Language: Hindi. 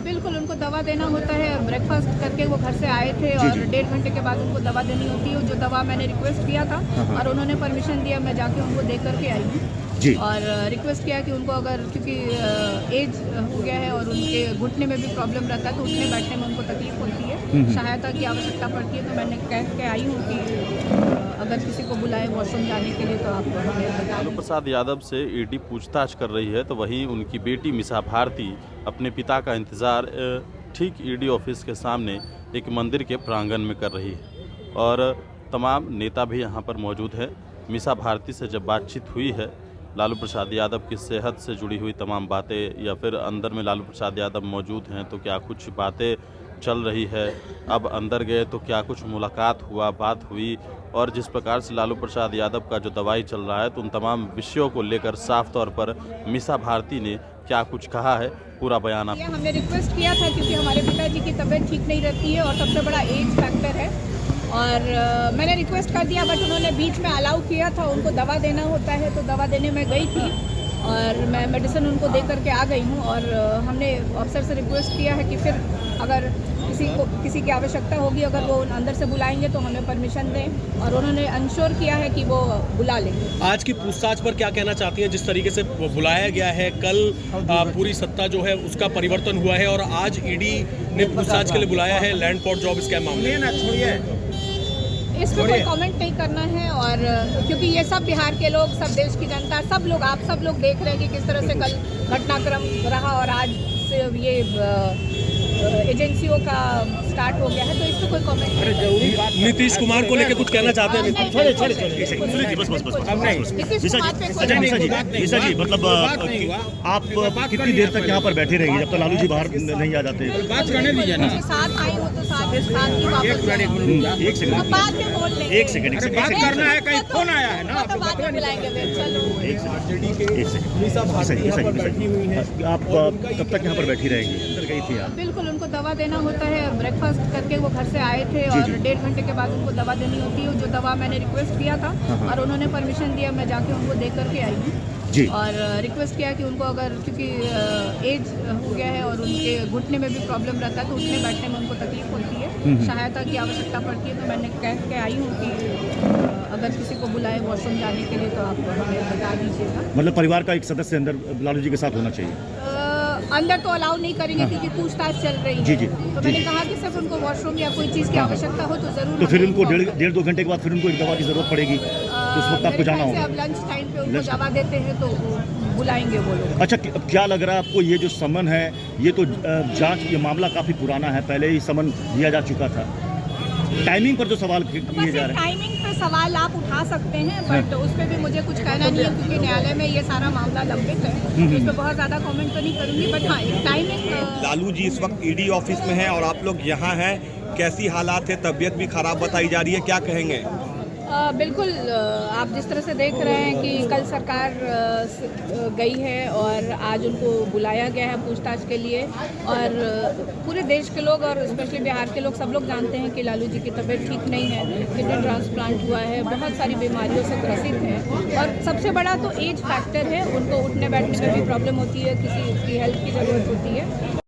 बिल्कुल, उनको दवा देना होता है। ब्रेकफास्ट करके वो घर से आए थे जी, और जी। 1.5 घंटे के बाद उनको दवा देनी होती है। जो दवा मैंने रिक्वेस्ट किया था हाँ। और उन्होंने परमिशन दिया, मैं जाके उनको दे करके आई हूँ। जी। और रिक्वेस्ट किया कि उनको अगर क्योंकि एज हो गया है और उनके घुटने में भी प्रॉब्लम रहता है, तो उठने बैठने में उनको तकलीफ होती है, सहायता की आवश्यकता पड़ती है। तो मैंने कह के आई हूँ कि अगर किसी को बुलाए वॉशरूम जाने के लिए तो आप हमें बता लालू दें। प्रसाद यादव से ईडी पूछताछ कर रही है, तो वहीं उनकी बेटी मिसा भारती अपने पिता का इंतज़ार ठीक ईडी ऑफिस के सामने एक मंदिर के प्रांगण में कर रही है और तमाम नेता भी यहां पर मौजूद है। मिसा भारती से जब बातचीत हुई है, लालू प्रसाद यादव की सेहत से जुड़ी हुई तमाम बातें या फिर अंदर में लालू प्रसाद यादव मौजूद हैं तो क्या कुछ बातें चल रही है, अब अंदर गए तो क्या कुछ मुलाकात हुआ, बात हुई, और जिस प्रकार से लालू प्रसाद यादव का जो दवाई चल रहा है, तो उन तमाम विषयों को लेकर साफ तौर पर मिसा भारती ने क्या कुछ कहा है, पूरा बयान आप। हमने रिक्वेस्ट किया था क्योंकि हमारे पिताजी की तबीयत ठीक नहीं रहती है और सबसे बड़ा एज फैक्टर है। और मैंने रिक्वेस्ट कर दिया, बट उन्होंने बीच में अलाउ किया था। उनको दवा देना होता है, तो दवा देने में गई थी और मैं मेडिसिन उनको दे करके आ गई हूँ। और हमने अफसर से रिक्वेस्ट किया है कि फिर अगर किसी की आवश्यकता होगी, अगर वो अंदर से बुलाएंगे तो हमें परमिशन दें। और उन्होंने इंश्योर किया है कि वो बुला लेंगे। आज की पूछताछ पर क्या कहना चाहती हैं? जिस तरीके से बुलाया गया है, कल पूरी सत्ता जो है उसका परिवर्तन हुआ है और आज ईडी ने पूछताछ के लिए बुलाया है लैंड पॉट जॉब स्कैम मामले में। इस पर कोई कमेंट नहीं करना है। और क्योंकि ये सब बिहार के लोग, सब देश की जनता, सब लोग, आप सब लोग देख रहे हैं कि किस तरह से कल घटनाक्रम रहा और आज से ये एजेंसियों का स्टार्ट हो गया है, तो इस पर कोई कमेंट नहीं। नीतीश कुमार को लेकर कुछ कहना चाहते हैं? मिसा जी, मतलब आप कितनी देर तक यहाँ पर बैठे रहेंगे जब तक लालू जी बाहर नहीं आ जाते? साथ आई हो तो साथ ही वापस एक सेकंड, बाद में बोल लेंगे। एक सेकंड, बात करना है, कहीं फोन आया है ना, तो बाद में बुलाएंगे फिर। चलो एक सेकंड, आप कब तक यहाँ पर बैठी रहेंगी? अंदर गई थी आप? बिल्कुल, उनको दवा देना होता है। ब्रेकफास्ट करके वो घर से आए थे जी, और जी। 1.5 घंटे के बाद उनको दवा देनी होती है। जो दवा मैंने रिक्वेस्ट किया था हाँ। और उन्होंने परमिशन दिया, मैं जाके उनको दे करके आई हूँ। जी। और रिक्वेस्ट किया कि उनको अगर क्योंकि एज हो गया है और उनके घुटने में भी प्रॉब्लम रहता है, तो उठने बैठने में उनको तकलीफ होती है, सहायता की आवश्यकता पड़ती है। तो मैंने कह के आई हूँ कि अगर किसी को बुलाए वॉशरूम जाने के लिए तो आप हमें बता दीजिएगा। मतलब परिवार का एक सदस्य अंदर लालू जी के साथ होना चाहिए? अंदर तो अलाउ नहीं करेंगे क्योंकि पूछताछ चल रही है। जी, जी, तो जी। मैंने कहा कि सिर्फ उनको वॉशरूम या कोई चीज़ की आवश्यकता हो तो जरूर। तो फिर उनको 1.5-2 घंटे के बाद फिर उनको एक दवा की जरूरत पड़ेगी, तो उस वक्त आपको जाना होगा। अब लंच टाइम पे उनको दवा देते हैं तो बुलाएंगे वो लोग। अच्छा, क्या लग रहा है आपको, ये जो समन है, ये तो जांच, ये मामला काफ़ी पुराना है, पहले ही समन दिया जा चुका था। टाइमिंग पर जो सवाल किए जा रहे हैं, टाइमिंग पे सवाल आप उठा सकते हैं, बट उस पर भी मुझे कुछ कहना नहीं है क्योंकि न्यायालय में ये सारा मामला लंबित है। तो इस पर बहुत ज़्यादा कमेंट तो नहीं करूँगी, बट हाँ, टाइमिंग। लालू जी इस वक्त ईडी ऑफिस में हैं और आप लोग यहाँ हैं, कैसी हालात है? तबीयत भी खराब बताई जा रही है, क्या कहेंगे? बिल्कुल, आप जिस तरह से देख रहे हैं कि कल सरकार गई है और आज उनको बुलाया गया है पूछताछ के लिए। और पूरे देश के लोग और स्पेशली बिहार के लोग, सब लोग जानते हैं कि लालू जी की तबीयत ठीक नहीं है, किडनी ट्रांसप्लांट हुआ है, बहुत सारी बीमारियों से ग्रसित हैं। और सबसे बड़ा तो एज फैक्टर है, उनको उठने बैठने में भी प्रॉब्लम होती है, किसी की हेल्प की ज़रूरत होती है।